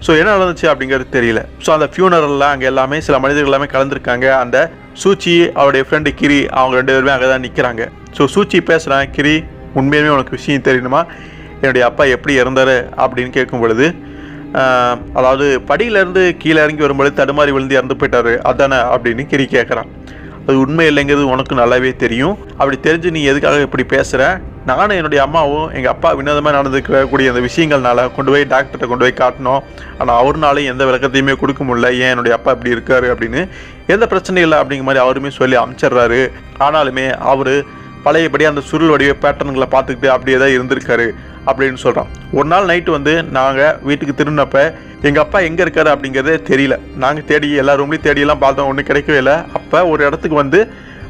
ஸோ என்ன நடந்துச்சு அப்படிங்கிறது தெரியல. ஸோ அந்த ஃபியூனரலில் அங்கே எல்லாமே சில மனிதர்கள் எல்லாமே கலந்துருக்காங்க. அந்த சூச்சி அவருடைய ஃப்ரெண்டு கிரி அவங்க 2 பேருமே அங்கே தான் நிற்கிறாங்க. ஸோ சூச்சி பேசுகிறான், கிரி உண்மையுமே உனக்கு விஷயம் தெரியணுமா, என்னுடைய அப்பா எப்படி இறந்தார் அப்படின்னு கேட்கும் பொழுது, அதாவது படியிலேருந்து கீழே இறங்கி வரும்பொழுது தடுமாறி விழுந்து இறந்து போயிட்டாரு அதானே அப்படின்னு கிரி கேட்குறான். அது உண்மை இல்லைங்கிறது உனக்கு நல்லாவே தெரியும், அப்படி தெரிஞ்சு நீ எதுக்காக இப்படி பேசுகிற, நானும் என்னுடைய அம்மாவும் எங்கள் அப்பா வினோதமாக நடந்துக்கக்கூடிய அந்த விஷயங்கள்னால கொண்டு போய் டாக்டர்கிட்ட கொண்டு போய் காட்டினோம். ஆனால் அவருனாலையும் எந்த விளக்கத்தையுமே கொடுக்க முடியல, ஏன் என்னுடைய அப்பா இப்படி இருக்காரு அப்படின்னு. எந்த பிரச்சனையும் இல்லை அப்படிங்கிற மாதிரி அவருமே சொல்லி அனுப்பிச்சிட்றாரு. ஆனாலுமே அவர் பழையபடி அந்த சுருள் வடிவ பேட்டர்ன்களை பார்த்துக்கிட்டு அப்படியே தான் இருந்திருக்காரு அப்படின்னு சொல்கிறான். ஒரு நாள் நைட்டு வந்து நாங்கள் வீட்டுக்கு திரும்பினப்ப எங்கள் அப்பா எங்கே இருக்காரு அப்படிங்கிறதே தெரியல. நாங்கள் தேடி எல்லா ரூம்லேயும் தேடியெல்லாம் பார்த்தோம், ஒன்றும் கிடைக்கவே இல்லை. அப்போ ஒரு இடத்துக்கு வந்து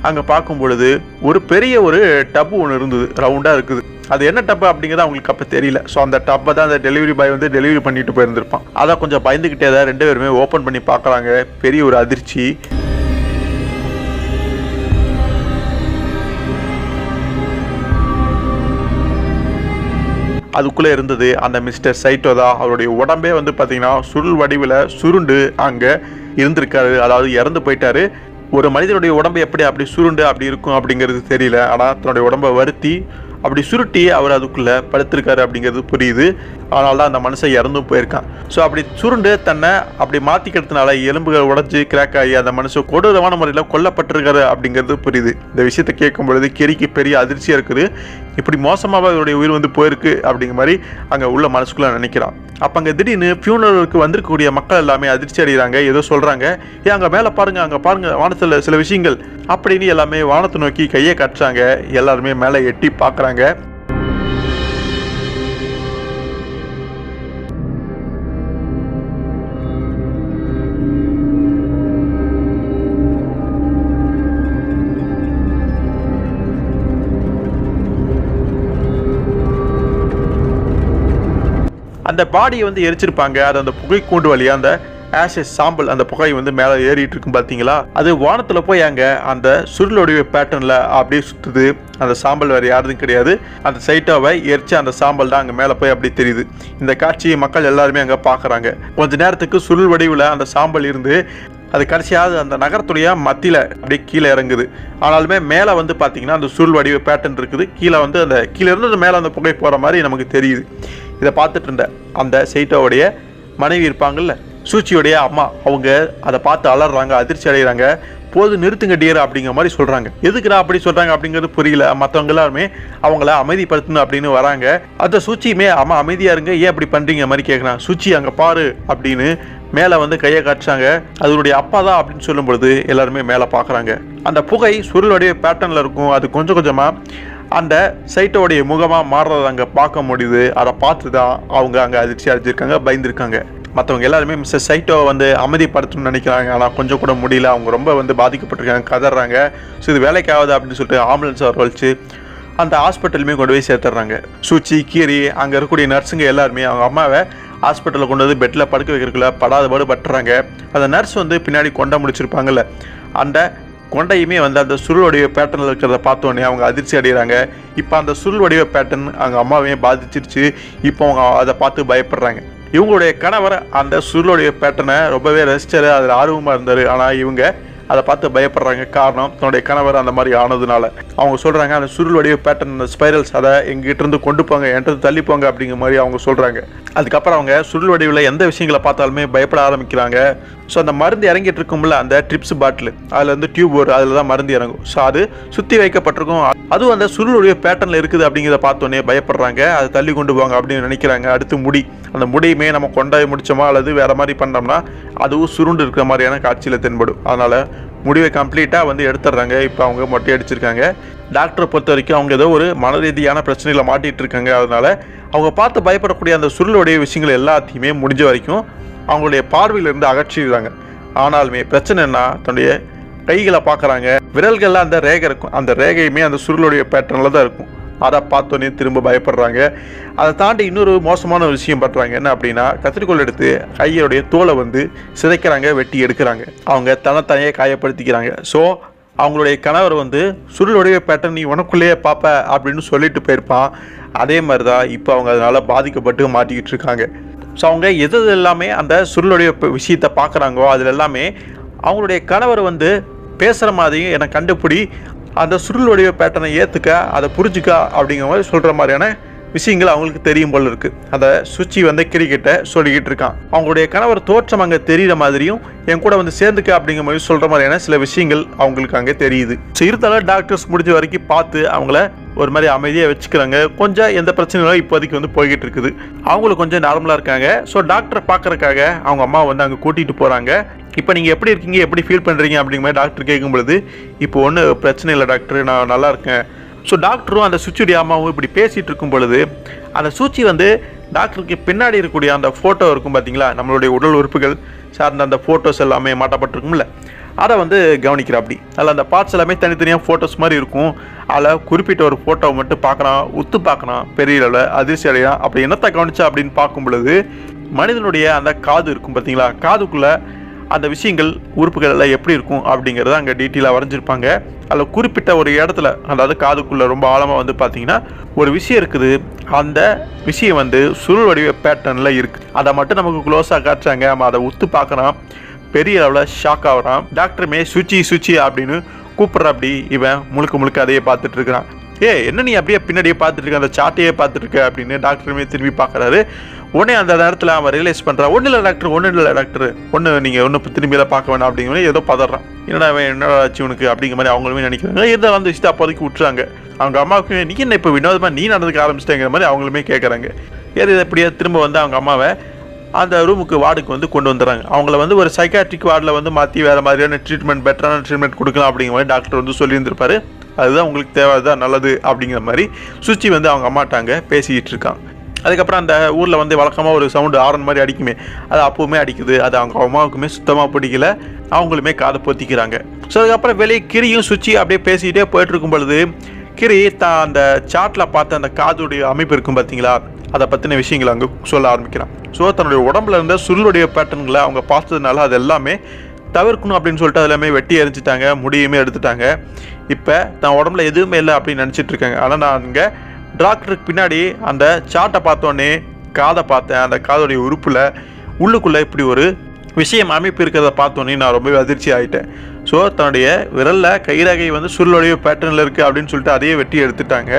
அங்கே பார்க்கும் பொழுது ஒரு பெரிய ஒரு டப்பு ஒன்று இருந்தது, ரவுண்டாக இருக்குது. அது என்ன டப்பு அப்படிங்கிறது அவங்களுக்கு அப்போ தெரியல. ஸோ அந்த டப்பை தான் அந்த டெலிவரி பாய் வந்து டெலிவரி பண்ணிட்டு போயிருந்திருப்பான். அதை கொஞ்சம் பயந்துக்கிட்டே தான் 2 பேருமே ஓப்பன் பண்ணி பார்க்குறாங்க. பெரிய ஒரு அதிர்ச்சி. அதுக்குள்ளே இருந்தது அந்த மிஸ்டர் சைட்டோ தான். அவருடைய உடம்பே வந்து பார்த்தீங்கன்னா சுருள் வடிவில் சுருண்டு அங்கே இருந்திருக்காரு, அதாவது இறந்து போயிட்டாரு. ஒரு மனிதனுடைய உடம்பு எப்படி அப்படி சுருண்டு அப்படி இருக்கும் அப்படிங்கிறது தெரியல. ஆனால் தன்னுடைய உடம்பை வருத்தி அப்படி சுருட்டி அவர் அதுக்குள்ளே படுத்திருக்காரு அப்படிங்கிறது புரியுது. அதனால தான் அந்த மனுஷன் இறந்தும் போயிருக்கான். ஸோ அப்படி சுருண்டு தன்னை அப்படி மாற்றிக்கிறதுனால எலும்புகள் உடஞ்சி கிராக் ஆகி அந்த மனுஷன் கொடூரமான முறையில் கொல்லப்பட்டிருக்காரு அப்படிங்கிறது புரியுது. இந்த விஷயத்தை கேட்கும் பொழுது கிரிக்கு பெரிய அதிர்ச்சியாக இருக்குது. இப்படி மோசமாக இவருடைய உயிர் வந்து போயிருக்கு அப்படிங்கிற மாதிரி அங்கே உள்ள மனசுக்குள்ளே நினைக்கிறான். அப்போ அங்கே திடீர்னு ஃபியூனரலுக்கு வந்திருக்கக்கூடிய மக்கள் எல்லாமே அதிர்ச்சி அடைகிறாங்க. ஏதோ சொல்கிறாங்க, ஏன் அங்கே மேலே பாருங்கள், அங்கே பாருங்கள் வானத்தில் சில விஷயங்கள் அப்படின்னு எல்லாமே வானத்தை நோக்கி கையை காட்டுறாங்க. எல்லாருமே மேலே எட்டி பார்க்குறாங்க. அந்த பாடியை வந்து எரிச்சிருப்பாங்க. அது அந்த புகை கூண்டு வழியாக அந்த ஆஷஸ் சாம்பல் அந்த புகை வந்து மேலே ஏறிட்டு இருக்கும் பார்த்தீங்களா, அது வானத்தில் போய் அங்கே அந்த சுருளுடைய பேட்டர்னில் அப்படியே சுற்றுது. அந்த சாம்பல் வேறு யாரும் கிடையாது, அந்த சைட்டோவை எரிச்சு அந்த சாம்பல் தான் அங்கே மேலே போய் அப்படி தெரியுது. இந்த காட்சியை மக்கள் எல்லாருமே அங்கே பார்க்குறாங்க. கொஞ்ச நேரத்துக்கு சுருள் வடிவில் அந்த சாம்பல் இருந்து அது கடைசியாவது அந்த நகரத்துடைய மத்தியில் அப்படியே கீழே இறங்குது. ஆனாலுமே மேலே வந்து பார்த்தீங்கன்னா அந்த சுருள் வடிவ பேட்டர்ன் இருக்குது. கீழே வந்து அந்த கீழே இருந்து மேலே அந்த புகை போகிற மாதிரி நமக்கு தெரியுது. இதை பார்த்துட்டு இருந்த அந்த சைட்டோவுடைய மனைவி இருப்பாங்கல்ல, சூச்சியோடைய அம்மா, அவங்க அதை பார்த்து அலறாங்க, அதிர்ச்சி அடைகிறாங்க. போது நிறுத்துங்க டியர் அப்படிங்கிற மாதிரி சொல்கிறாங்க. எதுக்குடா அப்படி சொல்கிறாங்க அப்படிங்கிறது புரியல. மற்றவங்க எல்லாருமே அவங்கள அமைதிப்படுத்தணும் அப்படின்னு வராங்க. அந்த சூச்சியுமே அம்மா அமைதியாக இருங்க, ஏன் அப்படி பண்ணுறீங்க மாதிரி கேட்குறான். சூச்சி அங்கே பாரு அப்படின்னு மேலே வந்து கையை காட்டுறாங்க. அதனுடைய அப்பா தான் அப்படின்னு சொல்லும் பொழுது எல்லாருமே மேலே பார்க்குறாங்க. அந்த புகை சுருளுடைய பேட்டர்னில் இருக்கும். அது கொஞ்சம் கொஞ்சமாக அந்த சைட்டோடைய முகமாக மாறுறதை அங்கே பார்க்க முடியுது. அதை பார்த்து தான் அவங்க அங்கே அதிர்ச்சி அடைஞ்சிருக்காங்க, பயந்துருக்காங்க. மற்றவங்க எல்லாருமே மிஸ்டர் சைட்டோவை வந்து அமைதிப்படுத்தணும்னு நினைக்கிறாங்க. ஆனால் கொஞ்சம் கூட முடியல. அவங்க ரொம்ப வந்து பாதிக்கப்பட்டிருக்காங்க, கதறாங்க. ஸோ இது வேலைக்கு ஆகுது அப்படின்னு சொல்லிட்டு ஆம்புலன்ஸ் வரவழைச்சு அந்த ஹாஸ்பிட்டலுமே கொண்டு போய் சேர்த்துட்றாங்க. சூச்சி, கீரி, அங்கே இருக்கக்கூடிய நர்ஸுங்க எல்லாருமே அவங்க அம்மாவை ஹாஸ்பிட்டலில் கொண்டு வந்து பெட்டில் படுக்க வைக்கிறதுக்குள்ள படாத பாடு பட்டுறாங்க. அந்த நர்ஸ் வந்து பின்னாடி கொண்டை முடிச்சிருப்பாங்கல்ல, அந்த கொண்டையுமே வந்து அந்த சுருள் வடிவ பேட்டர்னில் இருக்கிறத பார்த்தோன்னே அவங்க அதிர்ச்சி அடைகிறாங்க. இப்போ அந்த சுருள் வடிவ பேட்டர்ன் அவங்க அம்மாவையே பாதிச்சிருச்சு. இப்போ அவங்க அதை பார்த்து பயப்படுறாங்க. இவங்களுடைய கணவர் அந்த சுருளுடைய பேட்டர்னை ரொம்பவே ரசிச்சார், அதில் ஆர்வமாக இருந்தார். ஆனால் இவங்க அதை பார்த்து பயப்படுறாங்க. காரணம், தன்னுடைய கணவர் அந்த மாதிரி ஆனதுனால. அவங்க சொல்கிறாங்க, அந்த சுருள் வடிவ பேட்டர்ன், அந்த ஸ்பைரல்ஸ் அதை எங்கிட்டிருந்து கொண்டு போங்க, என்கிட்ட தள்ளி போங்க அப்படிங்கிற மாதிரி அவங்க சொல்கிறாங்க. அதுக்கப்புறம் அவங்க சுருள் வடிவில் எந்த விஷயங்களை பார்த்தாலுமே பயப்பட ஆரம்பிக்கிறாங்க. ஸோ அந்த மருந்து இறங்கிட்டு இருக்கும்ல, அந்த ட்ரிப்ஸ் பாட்டில், அதில் வந்து டியூப் வரும், அதில் தான் மருந்து இறங்கும். ஸோ அது சுற்றி வைக்கப்பட்டிருக்கும். அதுவும் அந்த சுருளுடைய பேட்டர்னில் இருக்குது அப்படிங்கிறத பார்த்தோன்னே பயப்படுறாங்க. அதை தள்ளி கொண்டு போவாங்க அப்படின்னு நினைக்கிறாங்க. அடுத்து முடி, அந்த முடியுமே நம்ம கொண்டாய் முடிச்சோமா அல்லது வேறு மாதிரி பண்ணோம்னா அதுவும் சுருண்டு இருக்கிற மாதிரியான காட்சியில் தென்படும். அதனால் முடிவை கம்ப்ளீட்டாக வந்து எடுத்துடுறாங்க. இப்போ அவங்க மொட்டை அடிச்சிருக்காங்க. டாக்டரை பொறுத்த வரைக்கும் அவங்க ஏதோ ஒரு மன ரீதியான பிரச்சனைகளை மாட்டிகிட்டு இருக்காங்க. அதனால் அவங்க பார்த்து பயப்படக்கூடிய அந்த சுருளுடைய விஷயங்கள் எல்லாத்தையுமே முடிஞ்ச வரைக்கும் அவங்களுடைய பார்வையிலிருந்து அகற்றிடுறாங்க. ஆனாலுமே பிரச்சனைன்னா தன்னுடைய கைகளை பார்க்குறாங்க. விரல்களில் அந்த ரேகை இருக்கும். அந்த ரேகையுமே அந்த சுருளுடைய பேட்டர்னில் தான் இருக்கும். அதை பார்த்தோன்னே திரும்ப பயப்படுறாங்க. அதை தாண்டி இன்னொரு மோசமான ஒரு விஷயம் பண்ணுறாங்க. என்ன அப்படின்னா, கத்திரிக்கோல் எடுத்து கையோடைய தோலை வந்து சிதைக்கிறாங்க, வெட்டி எடுக்கிறாங்க. அவங்க தனியே காயப்படுத்திக்கிறாங்க. ஸோ அவங்களுடைய கணவர் வந்து சுருளுடைய பேட்டர்ன் நீ உனக்குள்ளேயே பார்ப்ப அப்படின்னு சொல்லிட்டு போயிருப்பான். அதே மாதிரி தான் இப்போ அவங்க அதனால் பாதிக்கப்பட்டு மாட்டிக்கிட்டு இருக்காங்க. ஸோ அவங்க எது எல்லாமே அந்த சுருளுடைய விஷயத்தை பார்க்குறாங்களோ அதில் எல்லாமே அவங்களுடைய கணவர் வந்து பேசுகிற மாதிரியும் என்னை கண்டுபிடி, அந்த சுருளுடைய பேட்டர்னை ஏற்றுக்க, அதை புரிஞ்சுக்க அப்படிங்கிற மாதிரி சொல்கிற மாதிரியான விஷயங்கள் அவங்களுக்கு தெரியும் போல இருக்குது. அதை சுச்சி வந்து கிரிக்கிட்ட சொல்லிக்கிட்டு இருக்கான். அவங்களுடைய கணவர் தோற்றம் அங்கே தெரிகிற மாதிரியும் என் கூட வந்து சேர்ந்துக்க அப்படிங்கிற மாதிரி சொல்கிற மாதிரியான சில விஷயங்கள் அவங்களுக்கு அங்கே தெரியுது. ஸோ இருந்தாலும் டாக்டர்ஸ் முடிஞ்ச வரைக்கும் பார்த்து அவங்கள ஒரு மாதிரி அமைதியாக வச்சுக்கிறாங்க. கொஞ்சம் எந்த பிரச்சனையும் இப்போதைக்கு வந்து போய்கிட்டு இருக்குது. அவங்களும் கொஞ்சம் நார்மலாக இருக்காங்க. ஸோ டாக்டரை பார்க்குறக்காக அவங்க அம்மா வந்து அங்கே கூட்டிகிட்டு போகிறாங்க. இப்போ நீங்கள் எப்படி இருக்கீங்க, எப்படி ஃபீல் பண்ணுறீங்க அப்படிங்கிற மாதிரி டாக்டர் கேட்கும் பொழுது, இப்போ ஒன்றும் பிரச்சனை இல்லை டாக்டர், நான் நல்லா இருக்கேன். ஸோ டாக்டரும் அந்த சுச்சியுடைய அம்மாவும் இப்படி பேசிகிட்டு இருக்கும் பொழுது அந்த சூச்சி வந்து டாக்டருக்கு பின்னாடி இருக்கக்கூடிய அந்த ஃபோட்டோ இருக்கும் பார்த்தீங்களா, நம்மளுடைய உடல் உறுப்புகள் சார்ந்த அந்த ஃபோட்டோஸ் எல்லாமே மாட்டப்பட்டிருக்கும்ல, அதை வந்து கவனிக்கிறா. அப்படி அதில் அந்த பார்ட்ஸ் எல்லாமே தனித்தனியாக ஃபோட்டோஸ் மாதிரி இருக்கும். அதில் குறிப்பிட்ட ஒரு ஃபோட்டோவை மட்டும் பார்க்குறான், உத்து பார்க்குறான், பெரிய அளவில் அதிர்ச்சி அடையான். அப்படி என்னத்தை கவனிச்சா அப்படின்னு பார்க்கும் பொழுது மனிதனுடைய அந்த காது இருக்கும் பார்த்தீங்களா, காதுக்குள்ளே அந்த விஷயங்கள் உறுப்புகள் எல்லாம் எப்படி இருக்கும் அப்படிங்கிறத அங்கே டீட்டெயிலாக வரைஞ்சிருப்பாங்க. அதில் குறிப்பிட்ட ஒரு இடத்துல, அதாவது காதுக்குள்ளே ரொம்ப ஆழமாக வந்து பார்த்தீங்கன்னா ஒரு விஷயம் இருக்குது. அந்த விஷயம் வந்து சுருள் வடிவ பேட்டர்னில் இருக்குது. அதை மட்டும் நமக்கு க்ளோஸாக காட்டுறாங்க. நம்ம அதை உத்து பார்க்குறான், பெரிய அளவில் ஷாக் ஆகுறான். டாக்டருமே சுச்சி அப்படின்னு கூப்பிட்ற. அப்படி இவன் முழுக்க அதையே பார்த்துட்டு இருக்கிறான். என்ன நீ அப்படியே பின்னாடியே பார்த்துட்டு இருக்க, அந்த சாட்டையே பார்த்துட்டு இருக்க அப்படின்னு டாக்டருமே திரும்பி பார்க்குறாரு. உடனே அந்த நேரத்தில் அவன் ரியலைஸ் பண்ணுறான், ஒன்றும் இல்லை டாக்டர், நீங்கள் ஒன்றும் திரும்பியெல்லாம் பார்க்க வேணாம் அப்படிங்கிற மாதிரி ஏதோ பதறான். என்னடா ஆச்சு உனக்கு அப்படிங்கிற மாதிரி அவங்களுமே நினைக்கிறாங்க. இருந்தால் வந்து விஷயத்தை அப்போதைக்கு விட்டுறாங்க. அவங்க அம்மாவுக்கு நீ என்ன இப்போ வினோதமாக நீ நடந்துக்க ஆரம்பிச்சிட்டேங்கிற மாதிரி அவங்களுமே கேட்குறாங்க. இதை எப்படியா திரும்ப வந்து அவங்க அம்மாவை அந்த ரூமுக்கு வார்டுக்கு வந்து கொண்டு வந்துடுறாங்க. அவங்கள வந்து ஒரு சைக்காட்ரிக் வார்டில் வந்து மாற்றி வேறு மாதிரியான ட்ரீட்மெண்ட், பெட்டரான ட்ரீட்மெண்ட் கொடுக்கலாம் அப்படிங்கிற மாதிரி டாக்டர் வந்து சொல்லியிருந்திருப்பாரு. அதுதான் உங்களுக்கு தேவை, அதுதான் நல்லது அப்படிங்கிற மாதிரி சுச்சி வந்து அவங்க அம்மாட்டாங்க பேசிக்கிட்டு இருக்கான். அதுக்கப்புறம் அந்த ஊரில் வந்து வழக்கமாக ஒரு சவுண்டு ஆரன் மாதிரி அடிக்குமே, அது அப்போவுமே அடிக்குது. அது அவங்க அம்மாவுக்குமே சுத்தமாக பிடிக்கல. அவங்களுமே காதை பொத்திக்கிறாங்க. ஸோ அதுக்கப்புறம் வெளியே கிரியும் சுச்சி அப்படியே பேசிக்கிட்டே போயிட்டுருக்கும் பொழுது கிரி அந்த சாட்டில் பார்த்த அந்த காதுடைய அமைப்பு இருக்கும் பார்த்தீங்களா, அதை பற்றின விஷயங்களை அங்கே சொல்ல ஆரம்பிக்கிறான். ஸோ தன்னுடைய உடம்புல இருந்த சுருளுடைய பேட்டர்ன்களை அவங்க பார்த்ததுனால அது எல்லாமே தவிர்க்கணும் அப்படின்னு சொல்லிட்டு அது எல்லாமே வெட்டி எரிஞ்சிட்டாங்க, முடியுமே எடுத்துட்டாங்க. இப்போ தான் உடம்புல எதுவுமே இல்லை அப்படின்னு நினச்சிட்டு இருக்காங்க. ஆனால் நான் அங்கே டாக்டருக்கு பின்னாடி அந்த சாட்டை பார்த்தோன்னே காதை பார்த்தேன். அந்த காதோடைய உறுப்பில் உள்ளுக்குள்ளே இப்படி ஒரு விஷயம் அமைப்பு இருக்கிறத பார்த்தோன்னே நான் ரொம்பவே அதிர்ச்சி ஆகிட்டேன். ஸோ தன்னுடைய விரலில் கைரகை வந்து சுருளுடைய பேட்டர்னில் இருக்குது அப்படின்னு சொல்லிட்டு அதையே வெட்டி எடுத்துட்டாங்க.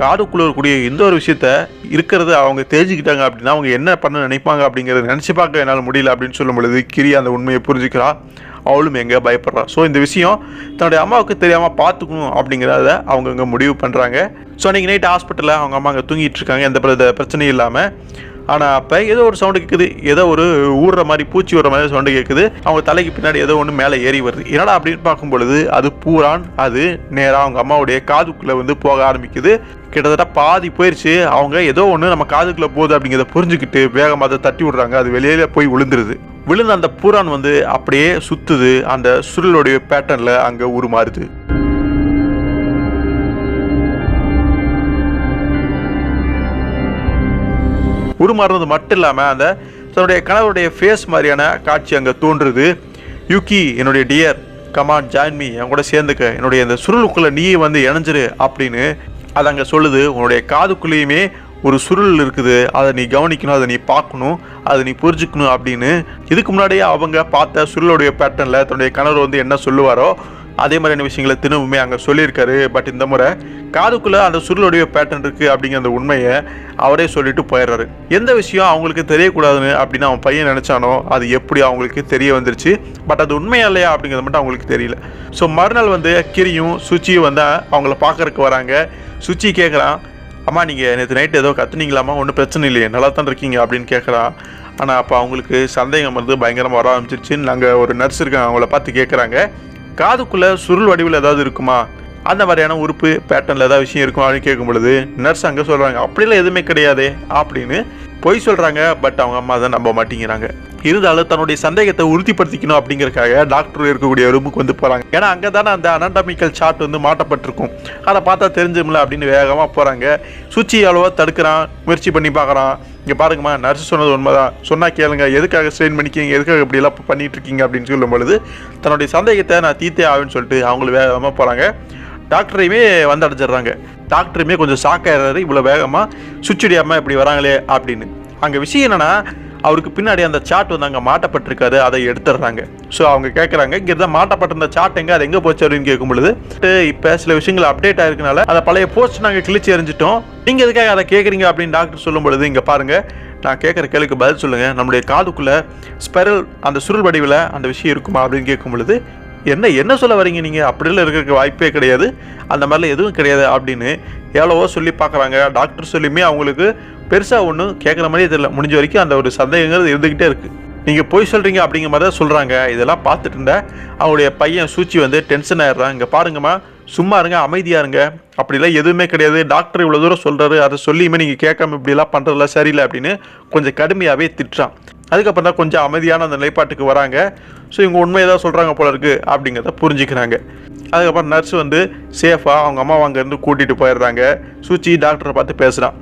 காதுக்குள்ளே இருக்கக்கூடிய எந்த ஒரு விஷயத்த இருக்கிறது அவங்க தெரிஞ்சுக்கிட்டாங்க அப்படின்னா அவங்க என்ன பண்ண நினைப்பாங்க அப்படிங்கிறத நினச்சி பார்க்க என்னால் முடியல அப்படின்னு சொல்லும் பொழுது கிரி அந்த உண்மையை புரிஞ்சுக்கிறா. அவளும் எங்கே பயப்படுறா. ஸோ இந்த விஷயம் தன்னுடைய அம்மாவுக்கு தெரியாமல் பார்த்துக்கணும் அப்படிங்கிறத அவங்க அங்கே முடிவு பண்ணுறாங்க. ஸோ அன்றைக்கி நைட்டு ஹாஸ்பிட்டலில் அவங்க அம்மா அங்கே தூங்கிட்டு இருக்காங்க, எந்த பிரச்சனையும் இல்லாமல். ஆனால் அப்போ ஏதோ ஒரு சவுண்டு கேட்குது, ஏதோ ஒரு ஊறுற மாதிரி, பூச்சி விடுற மாதிரி சவுண்டு கேட்குது. அவங்க தலைக்கு பின்னாடி ஏதோ ஒன்று மேலே ஏறி வருது. என்னடா அப்படின்னு பார்க்கும் பொழுது அது பூரான். அது நேராக அவங்க அம்மாவுடைய காதுக்குள்ளே வந்து போக ஆரம்பிக்குது. கிட்டத்தட்ட பாதி போயிடுச்சு. அவங்க ஏதோ ஒன்று நம்ம காதுக்குள்ளே போகுது அப்படிங்கிறத புரிஞ்சுக்கிட்டு வேகமாக அதை தட்டி விடுறாங்க. அது வெளியில் போய் விழுந்துருது. விழுந்த அந்த பூரான் வந்து அப்படியே சுற்றுது, அந்த சுருளுடைய பேட்டர்னில் அங்கே உருமாறுது. உருமாறுறது மட்டும் இல்லாமல் அந்த தன்னுடைய கணவருடைய ஃபேஸ் மாதிரியான காட்சி அங்கே தோன்றுது. யூகி, என்னுடைய டியர், கமான் ஜாயின் மீ, என் கூட சேர்ந்துக்க, என்னுடைய இந்த சுருளுக்குள்ளே நீயே வந்து இணைஞ்சிரு அப்படின்னு அது அங்கே சொல்லுது. உன்னுடைய காதுக்குள்ளேயுமே ஒரு சுருள் இருக்குது, அதை நீ கவனிக்கணும், அதை நீ பார்க்கணும், அதை நீ புரிஞ்சுக்கணும் அப்படின்னு இதுக்கு முன்னாடியே அவங்க பார்த்த சுருளுடைய பேட்டர்னில் தன்னுடைய கணவர் வந்து என்ன சொல்லுவாரோ அதே மாதிரியான விஷயங்களை திரும்பவுமே அங்கே சொல்லியிருக்காரு. பட் இந்த முறை காதுக்குள்ளே அந்த சுருளுடைய பேட்டர்ன் இருக்குது அப்படிங்கிற அந்த உண்மையை அவரே சொல்லிட்டு போயிடுறாரு. எந்த விஷயம் அவங்களுக்கு தெரியக்கூடாதுன்னு அப்படின்னு அவன் பையன் நினச்சானோ அது எப்படி அவங்களுக்கு தெரிய வந்துருச்சு. பட் அது உண்மையா இல்லையா அப்படிங்கிறது மட்டும் அவங்களுக்கு தெரியல. ஸோ மறுநாள் வந்து கிரியும் சுச்சியும் வந்து அவங்கள பார்க்கறதுக்கு வராங்க. சுச்சி கேட்குறான், அம்மா நீங்கள் நேற்று நைட்டு ஏதோ கற்றுனீங்களாம்மா, ஒன்றும் பிரச்சனை இல்லையே, நல்லா தான் இருக்கீங்க அப்படின்னு கேட்குறான். ஆனால் அப்போ அவங்களுக்கு சந்தேகம் வந்து பயங்கரமாக வர ஆரம்பிச்சிருச்சுன்னு நாங்கள் ஒரு நர்ஸ் இருக்காங்க, அவங்கள பார்த்து கேட்குறாங்க, காதுக்குள்ளே சுருள் வடிவில் ஏதாவது இருக்குமா, அந்த மாதிரியான உறுப்பு பேட்டர்னில் ஏதாவது விஷயம் இருக்கும் அப்படின்னு கேட்கும் பொழுது நர்ஸ் அங்கே சொல்கிறாங்க, அப்படிலாம் எதுவுமே கிடையாது அப்படின்னு பொய் சொல்கிறாங்க. பட் அவங்க அம்மா தான் நம்ப மாட்டேங்கிறாங்க. இருந்தாலும் தன்னுடைய சந்தேகத்தை உறுதிப்படுத்திக்கணும் அப்படிங்கறதுக்காக டாக்டர் இருக்கக்கூடிய ரூமுக்கு வந்து போறாங்க. ஏன்னா அங்கே தானே அந்த அனாட்டமிக்கல் சார்ட் வந்து மாட்டப்பட்டிருக்கும். அதை பார்த்தா தெரிஞ்சும்ல அப்படின்னு வேகமாக போகிறாங்க. சுச்சி எவ்வளவோ தடுக்கிறான், முயற்சி பண்ணி பார்க்குறான். இங்கே பாருங்கம்மா, நர்ஸ் சொன்னது உண்மைதான், சொன்னால் கேளுங்க, எதுக்காக ஸ்ட்ரெயின் பண்ணிக்கிங்க, எதுக்காக இப்படியெல்லாம் பண்ணிட்டு இருக்கீங்க அப்படின்னு சொல்லும் பொழுது தன்னுடைய சந்தேகத்தை நான் தீர்த்தே ஆகுன்னு சொல்லிட்டு அவங்களும் வேகமாக போகிறாங்க. டாக்டரையுமே வந்து அடைஞ்சிடுறாங்க. டாக்டருமே கொஞ்சம் ஷாக்காகிறாரு, இவ்வளோ வேகமாக சுவிட்ச் இப்படி வராங்களே அப்படின்னு. அங்கே விஷயம் என்னென்னா, அவருக்கு பின்னாடி அந்த சார்ட் வந்து அங்கே மாட்டப்பட்டிருக்காரு, அதை எடுத்துடுறாங்க. ஸோ அவங்க கேட்குறாங்க, இங்கே தான் மாட்டப்பட்டிருந்த சார்ட் எங்கே, அது எங்கே போச்சு அப்படின்னு கேட்கும் பொழுது, இப்போ சில விஷயங்கள் அப்டேட் ஆயிருக்கனால அதை பழைய போஸ்ட் நாங்கள் கிழிச்சு எறிஞ்சிட்டோம், நீங்கள் எதுக்காக அதை கேட்குறீங்க அப்படின்னு டாக்டர் சொல்லும் பொழுது, இங்கே பாருங்கள், நான் கேட்குற கேள்விக்கு பதில் சொல்லுங்கள், நம்மளுடைய காதுக்குள்ளே ஸ்பைரல் அந்த சுருள் வடிவில் அந்த விஷயம் இருக்குமா அப்படின்னு கேட்கும் பொழுது, என்ன சொல்ல வரீங்க நீங்கள், அப்படிலாம் இருக்கிறதுக்கு வாய்ப்பே கிடையாது, அந்த மாதிரிலாம் எதுவும் கிடையாது அப்படின்னு எவ்வளவோ சொல்லி பார்க்குறாங்க. டாக்டர் சொல்லியுமே அவங்களுக்கு பெருசாக ஒன்றும் கேட்குற மாதிரியே தெரியல. முடிஞ்ச வரைக்கும் அந்த ஒரு சந்தேகங்கிறது இருந்துக்கிட்டே இருக்குது. நீங்கள் போய் சொல்கிறீங்க அப்படிங்கிற மாதிரி தான் சொல்கிறாங்க. இதெல்லாம் பார்த்துட்டு இருந்த அவங்களுடைய பையன் சூச்சி வந்து டென்ஷன் ஆகிடுறான். இங்கே பாருங்கம்மா, சும்மா இருங்க, அமைதியாக இருங்க, அப்படிலாம் எதுவுமே கிடையாது, டாக்டர் இவ்வளோ தூரம் சொல்கிறாரு, அதை சொல்லியுமே நீங்கள் கேட்காம இப்படிலாம் பண்ணுறதுலாம் சரியில்லை அப்படின்னு கொஞ்சம் கடுமையாகவே திட்டுறான். அதுக்கப்புறம் தான் கொஞ்சம் அமைதியான அந்த நிலைப்பாட்டுக்கு வராங்க. ஸோ இவங்க உண்மையை தான் சொல்கிறாங்க போல இருக்குது அப்படிங்கிறத புரிஞ்சுக்கிறாங்க. அதுக்கப்புறம் நர்ஸ் வந்து சேஃபாக அவங்க அம்மாவை அங்கேருந்து கூட்டிகிட்டு போயிடுறாங்க. சூச்சி டாக்டரை பார்த்து பேசுகிறான்.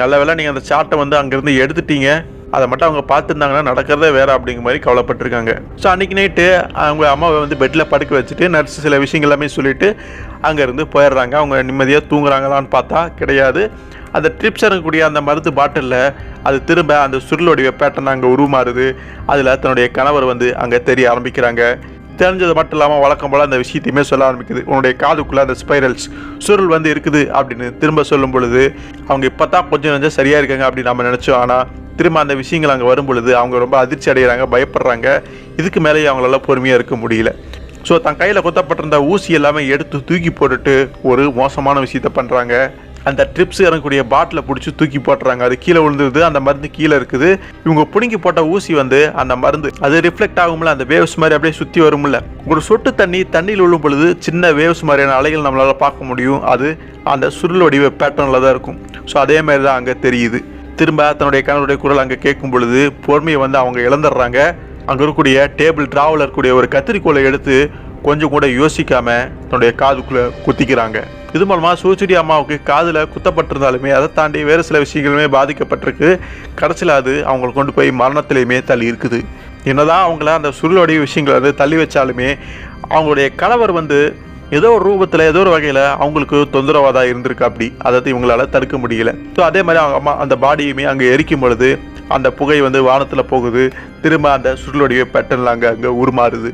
நல்ல வேளை நீங்கள் அந்த சார்ட்டை வந்து அங்கேருந்து எடுத்துட்டீங்க, அதை மட்டும் அவங்க பார்த்துருந்தாங்கன்னா நடக்கிறதே வேறு அப்படிங்கிற மாதிரி கவலைப்பட்டிருக்காங்க. ஸோ அன்றைக்கி நைட்டு அவங்க அம்மாவை வந்து பெட்டில் படுக்க வச்சுட்டு நர்ஸ் சில விஷயங்கள் எல்லாமே சொல்லிவிட்டு அங்கேருந்து போயிடுறாங்க. அவங்க நிம்மதியாக தூங்குறாங்களான்னு பார்த்தா கிடையாது. அந்த ட்ரிப்ஸ் இறங்கக்கூடிய அந்த மருந்து பாட்டிலில் அது திரும்ப அந்த சுருளுடைய பேட்டர்ன் அங்கே உருமாறுது. அதில் தன்னுடைய கணவர் வந்து அங்கே தெரிய ஆரம்பிக்கிறாங்க. தெரிஞ்சது மட்டும் இல்லாமல் வழக்கம் போல் அந்த விஷயத்தையுமே சொல்ல ஆரம்பிக்குது. உன்னுடைய காதுக்குள்ளே அந்த ஸ்பைரல்ஸ் சுருள் வந்து இருக்குது அப்படின்னு திரும்ப சொல்லும் பொழுது, அவங்க இப்போ தான் கொஞ்சம் சரியாக இருக்காங்க அப்படின்னு நம்ம நினச்சோம். ஆனால் திரும்ப அந்த விஷயங்கள் அங்கே வரும் பொழுது அவங்க ரொம்ப அதிர்ச்சி அடைகிறாங்க, பயப்படுறாங்க. இதுக்கு மேலேயே அவங்களால பொறுமையாக இருக்க முடியல. ஸோ தன் கையில் குத்தப்பட்டிருந்த ஊசி எல்லாமே எடுத்து தூக்கி போட்டுட்டு ஒரு மோசமான விஷயத்த பண்ணுறாங்க. அந்த ட்ரிப்ஸ் இறங்கக்கூடிய பாட்டிலை பிடிச்சி தூக்கி போட்டுறாங்க. அது கீழே விழுந்துருது, அந்த மருந்து கீழே இருக்குது. இவங்க பிடுங்கி போட்ட ஊசி வந்து அந்த மருந்து அது ரிஃப்ளெக்ட் ஆகும்ல, அந்த வேவ்ஸ் மாதிரி அப்படியே சுற்றி வரும்ல. ஒரு சொட்டு தண்ணியில் விழும் பொழுது சின்ன வேவ்ஸ் மாதிரியான அலைகள் நம்மளால் பார்க்க முடியும். அது அந்த சுருள் வடிவ பேட்டர்னில் தான் இருக்கும். ஸோ அதே மாதிரி தான் அங்கே தெரியுது. திரும்ப தன்னுடைய கணவருடைய குரல் அங்கே கேட்கும் பொழுது பொறுமையை வந்து அவங்க இழந்துடுறாங்க. அங்கே இருக்கக்கூடிய டேபிள் டிராவில் இருக்கக்கூடிய ஒரு கத்திரிக்கோலை எடுத்து கொஞ்சம் கூட யோசிக்காம தன்னுடைய காதுக்குள்ளே குத்திக்கிறாங்க. இது மூலமாக சூச்சிடி அம்மாவுக்கு காதில் குத்தப்பட்டிருந்தாலுமே அதை தாண்டி வேறு சில விஷயங்களுமே பாதிக்கப்பட்டிருக்கு. கடைசியில் அது அவங்களை கொண்டு போய் மரணத்திலையுமே தள்ளி இருக்குது. என்னதான் அவங்கள அந்த சுருளுடைய விஷயங்களை வந்து தள்ளி வச்சாலுமே அவங்களுடைய கணவர் வந்து ஏதோ ஒரு ரூபத்தில் ஏதோ ஒரு வகையில் அவங்களுக்கு தொந்தரவாக தான் இருந்திருக்கு. அப்படி அதை இவங்களால தடுக்க முடியல. ஸோ அதே மாதிரி அவங்க அம்மா அந்த பாடியுமே அங்கே எரிக்கும் பொழுது அந்த புகை வந்து வானத்தில் போகுது. திரும்ப அந்த சுருளுடைய பேட்டர்னில் அங்கே உருமாறுது.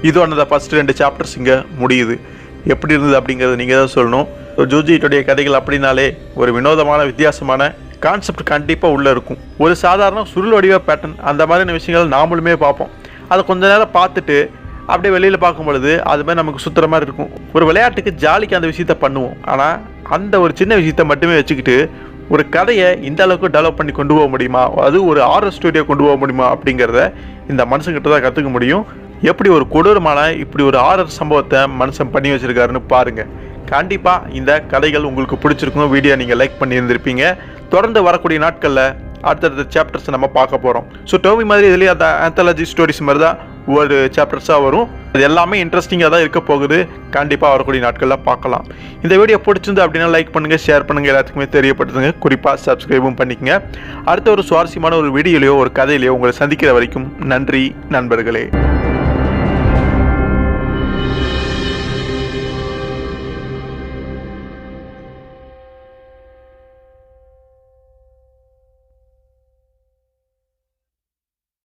இதோட ஃபர்ஸ்ட் 2 சாப்டர்ஸ் இங்கே முடியுது. எப்படி இருந்தது அப்படிங்கிறது நீங்கள் தான் சொல்லணும். ஜோஜியோடைய கதைகள் அப்படின்னாலே ஒரு வினோதமான வித்தியாசமான கான்செப்ட் கண்டிப்பாக உள்ளே இருக்கும். ஒரு சாதாரண சுருள் வடிவ பேட்டர்ன் அந்த மாதிரியான விஷயங்கள் நாமளுமே பார்ப்போம். அதை கொஞ்ச நேரம் பார்த்துட்டு அப்படியே வெளியில் பார்க்கும் பொழுது அது மாதிரி நமக்கு சுற்றுற மாதிரி இருக்கும். ஒரு விளையாட்டுக்கு ஜாலிக்கு அந்த விஷயத்த பண்ணுவோம். ஆனால் அந்த ஒரு சின்ன விஷயத்த மட்டுமே வச்சுக்கிட்டு ஒரு கதையை இந்த அளவுக்கு டெவலப் பண்ணி கொண்டு போக முடியுமா, அது ஒரு ஹாரர் ஸ்டோரியை கொண்டு போக முடியுமா அப்படிங்கிறத இந்த மனுஷங்கிட்ட தான் கற்றுக்க முடியும். எப்படி ஒரு கொடூரமான இப்படி ஒரு ஹாரர் சம்பவத்தை மனுஷன் பண்ணி வச்சிருக்காருன்னு பாருங்கள். கண்டிப்பாக இந்த கதைகள் உங்களுக்கு பிடிச்சிருக்கும். வீடியோ நீங்கள் லைக் பண்ணியிருந்திருப்பீங்க. தொடர்ந்து வரக்கூடிய நாட்களில் அடுத்தடுத்த சாப்டர்ஸ் நம்ம பார்க்க போகிறோம். ஸோ டோமி மாதிரி இதுலேயே அந்த ஆந்தாலஜி ஸ்டோரிஸ் மாதிரி தான் ஒவ்வொரு சாப்டர்ஸாக வரும். அது எல்லாமே இன்ட்ரெஸ்டிங்காக தான் இருக்க போகுது. கண்டிப்பாக வரக்கூடிய நாட்களில் பார்க்கலாம். இந்த வீடியோ பிடிச்சிருந்து அப்படின்னா லைக் பண்ணுங்கள், ஷேர் பண்ணுங்கள், எல்லாத்துக்குமே தெரியப்படுத்துங்க. குறிப்பாக சப்ஸ்கிரைபும் பண்ணிக்கங்க. அடுத்த ஒரு சுவாரஸ்யமான ஒரு வீடியோலையோ ஒரு கதையிலையோ உங்களை சந்திக்கிற வரைக்கும் நன்றி நண்பர்களே.